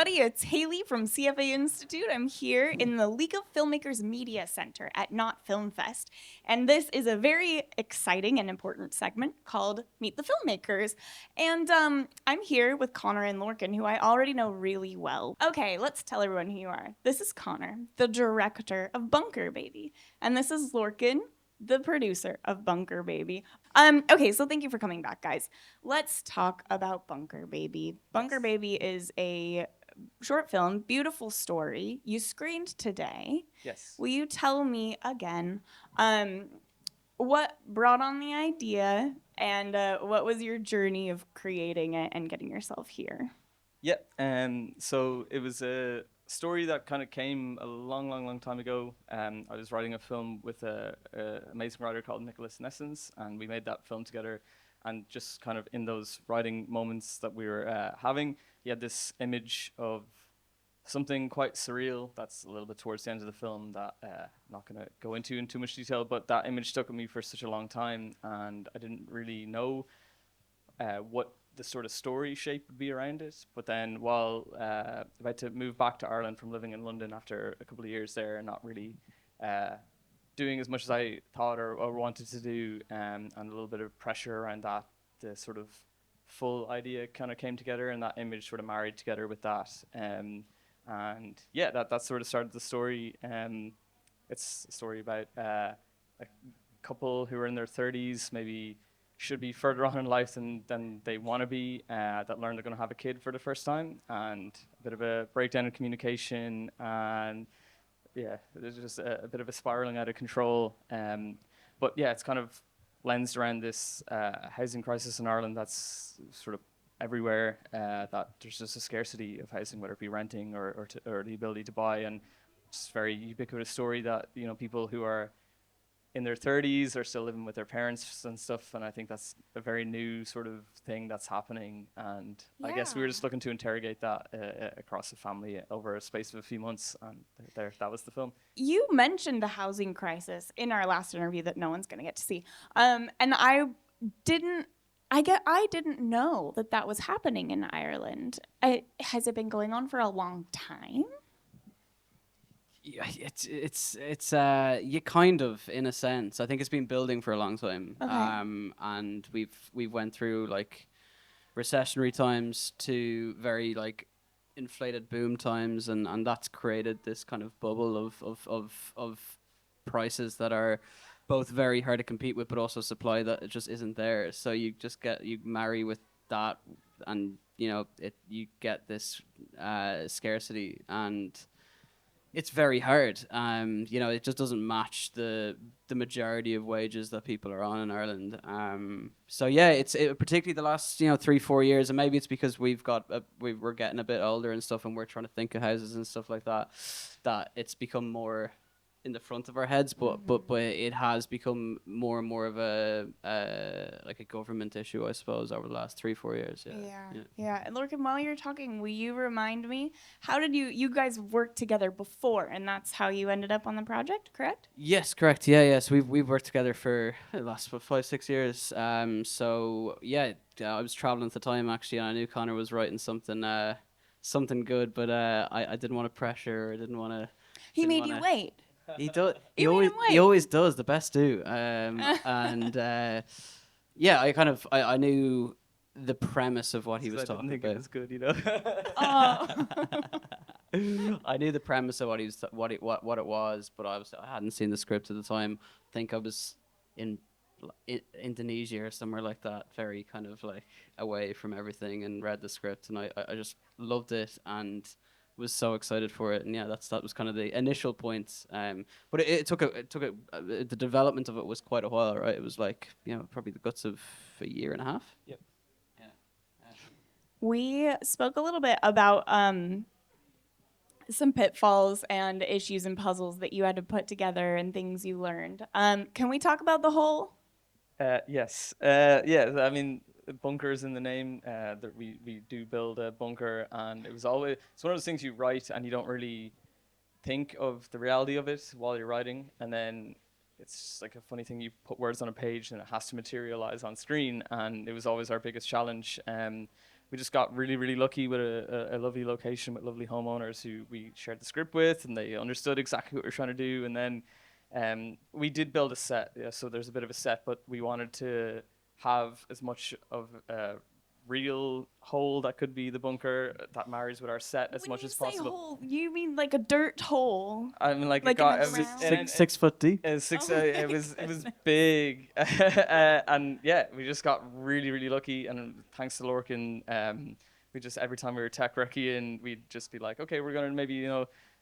everybody. It's Haley from CFA Institute. I'm here in the League of Filmmakers Media Center at Not Film Fest. And this is a very exciting and important segment called Meet the Filmmakers. And I'm here with Conor and Lorcan, who I already know really well. Okay, let's tell everyone who you are. This is Conor, the director of Bunker Baby. And this is Lorcan, the producer of Bunker Baby. Okay, so thank you for coming back, guys. Let's talk about Bunker Baby. Bunker Baby is a short film, beautiful story. You screened today. Yes. Will you tell me again what brought on the idea and what was your journey of creating it and getting yourself here? Yeah. So it was a story that kind of came a long time ago. I was writing a film with a amazing writer called Nicholas Nessens, and we made that film together. And just kind of in those writing moments that we were having, he had this image of something quite surreal that's a little bit towards the end of the film that I'm not going to go into in too much detail, but that image stuck with me for such a long time, and I didn't really know what the sort of story shape would be around it. But then while about to move back to Ireland from living in London after a couple of years there and not really doing as much as I thought or wanted to do, and a little bit of pressure around that, the sort of full idea kind of came together, and that image sort of married together with that. And yeah, that sort of started the story. It's a story about a couple who are in their 30s, maybe should be further on in life than they want to be, that learn they're going to have a kid for the first time, and a bit of a breakdown in communication, and yeah, there's just a bit of a spiraling out of control. But yeah, it's kind of lensed around this housing crisis in Ireland that's sort of everywhere, that there's just a scarcity of housing, whether it be renting or the ability to buy, and it's a very ubiquitous story that, you know, people who are in their 30s are still living with their parents and stuff, and I think that's a very new sort of thing that's happening, and I guess we were just looking to interrogate that across the family over a space of a few months, and that was the film. You mentioned the housing crisis in our last interview that no one's going to get to see. And didn't I didn't know that was happening in Ireland. Has it been going on for a long time? Yeah, it's you kind of, in a sense. I think it's been building for a long time. Okay. And we've went through like recessionary times to very like inflated boom times, and that's created this kind of bubble of prices that are both very hard to compete with, but also supply that just isn't there. So you marry with that, and you get this scarcity, and it's very hard. It just doesn't match the majority of wages that people are on in Ireland. So yeah, it's particularly the last 3-4 years, and maybe it's because we're getting a bit older and stuff, and we're trying to think of houses and stuff like that. That it's become more in the front of our heads, but it has become more and more of a like a government issue, I suppose, over the last 3-4 years. Yeah. And Lorcan, while you're talking, will you remind me, how did you guys work together before, and that's how you ended up on the project, correct? Yes, correct. Yeah. So we've worked together for the last 5-6 years. So yeah, I was traveling at the time actually, and I knew Conor was writing something good, but I didn't want to pressure. I didn't want to. He made you wait. He does. He always does. The best do. And yeah, I knew the premise of what he was talking about. I didn't think it was Oh. good, I knew the premise of what it was, but I hadn't seen the script at the time. I think I was in Indonesia or somewhere like that, very kind of like away from everything, and read the script, and I just loved it and was so excited for it. And yeah, that was kind of the initial point. But it took the development of it was quite a while, right? It was like probably the guts of a year and a half. Yep. We spoke a little bit about some pitfalls and issues and puzzles that you had to put together and things you learned. Can we talk about the whole? Yes. Yeah. I mean, bunker's in the name. That we do build a bunker, and it's one of those things you write and you don't really think of the reality of it while you're writing, and then it's like a funny thing. You put words on a page and it has to materialize on screen, and it was always our biggest challenge. we just got really, really lucky with a lovely location with lovely homeowners who we shared the script with, and they understood exactly what we were trying to do. And then we did build a set, yeah, so there's a bit of a set, but we wanted to have as much of a real hole that could be the bunker that marries with our set as When much you as say possible. hole, you mean like a dirt hole? I mean, like, Like it got in the it was, ground? and- 6 foot deep. it was six. Oh my It was goodness. big, and yeah, we just got really, really lucky. And thanks to Lorcan, we just every time we were tech recceing, we'd just be like, okay, we're gonna maybe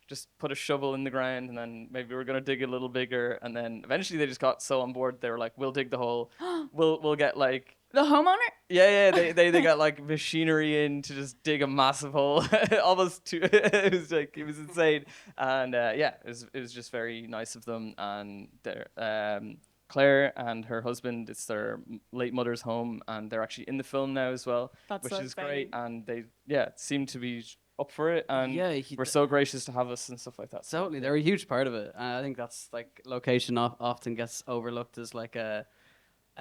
just put a shovel in the ground, and then maybe we're gonna dig a little bigger. And then eventually they just got so on board, they were like, we'll dig the hole. We'll get like. The homeowner? Yeah, they got like machinery in to just dig a massive hole, almost too. It was insane, and yeah, it was just very nice of them. And their Claire and her husband, it's their late mother's home, and they're actually in the film now as well, That's which so is great. exciting. And they seem to be up for it, and Yeah, we're so gracious to have us and stuff like that. So, Totally, they're a huge part of it, and I think that's like location often gets overlooked as like a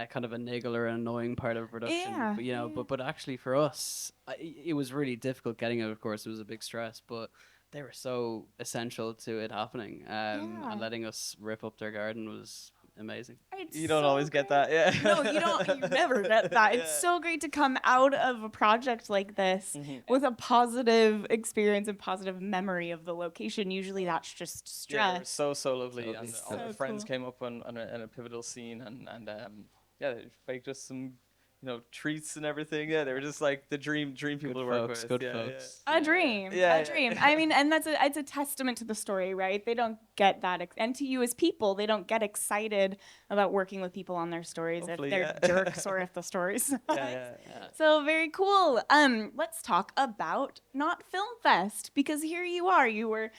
kind of a niggle or an annoying part of production. Yeah, But, but actually for us, it was really difficult getting it. Of course, it was a big stress, but they were so essential to it happening, Yeah. and letting us rip up their garden was amazing. It's you don't so always get great. that, yeah. No, you don't. You never get that. It's Yeah. so great to come out of a project like this with a positive experience and positive memory of the location. Usually that's just Yeah, they were stress. so lovely, Totally. and So all our friends cool. came up on a pivotal scene, and yeah, they baked us some, treats and everything. Yeah, they were just like the dream people Good to work folks, with. good yeah, folks. A dream. Yeah, A yeah. dream. I mean, and it's a testament to the story, right? They don't get that, and to you as people, they don't get excited about working with people on their stories Hopefully, if they're yeah. jerks or if the stories suck. Yeah. So very cool. Let's talk about Not Film Fest, because here you are. You were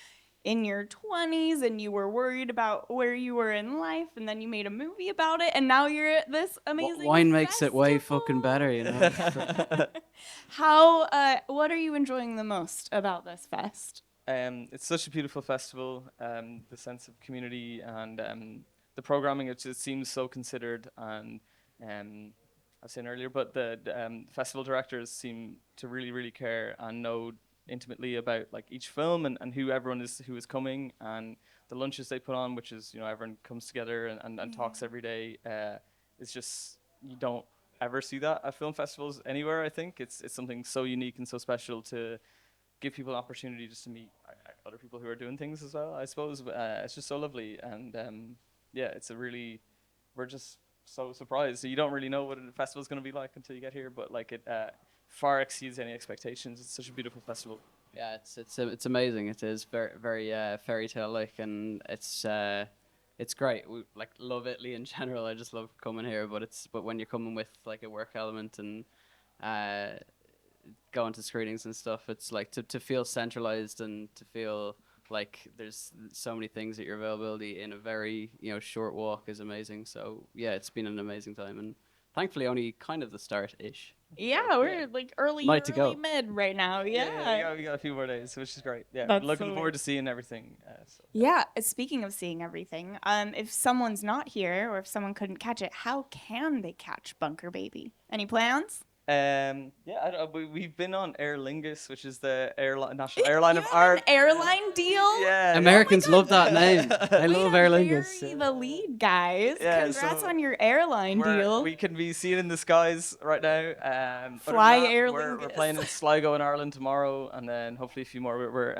in your 20s and you were worried about where you were in life, and then you made a movie about it, and now you're at this amazing Wine makes it way festival. fucking better, you know. What are you enjoying the most about this fest? It's such a beautiful festival. The sense of community and the programming, it just seems so considered. And I was saying earlier, but the festival directors seem to really, really care and know intimately about like each film and who everyone is who is coming, and the lunches they put on, which is everyone comes together and talks every day. It's just, you don't ever see that at film festivals anywhere. I think it's something so unique and so special to give people an opportunity just to meet other people who are doing things as well, I suppose. It's just so lovely, and yeah, we're just so surprised. So you don't really know what a festival is going to be like until you get here, but like it far exceeds any expectations. It's such a beautiful festival. Yeah, it's amazing. It is very very fairy tale like, and it's great. We like love Italy in general. I just love coming here, but when you're coming with like a work element and going to screenings and stuff, it's like to feel centralized and to feel like there's so many things at your availability in a very short walk is amazing. So yeah, it's been an amazing time, and thankfully only kind of the start ish. Yeah, we're like early Night to go. mid right now. Yeah. We got a few more days, which is great. Yeah, That's looking so forward weird. to seeing everything. Yeah, speaking of seeing everything, if someone's not here or if someone couldn't catch it, how can they catch Bunker Baby? Any plans? We've been on Aer Lingus, which is the national airline You of have Ireland. an airline deal? Yeah, Americans Oh my love that name. They Way love to Aer bury Lingus. the lead, guys. Yeah, Congrats so on your airline deal. We can be seen in the skies right now. Fly other than that, Aer we're Lingus. playing in Sligo in Ireland tomorrow, and then hopefully a few more. We're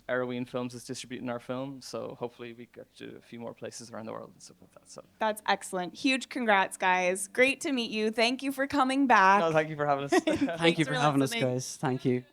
Arroween Films is distributing our film, so hopefully we get to a few more places around the world and stuff like that. So That's excellent. Huge congrats, guys. Great to meet you. Thank you for coming back. no, thank you for having us. Thank you Thanks for for having us, listening. guys. Thank you.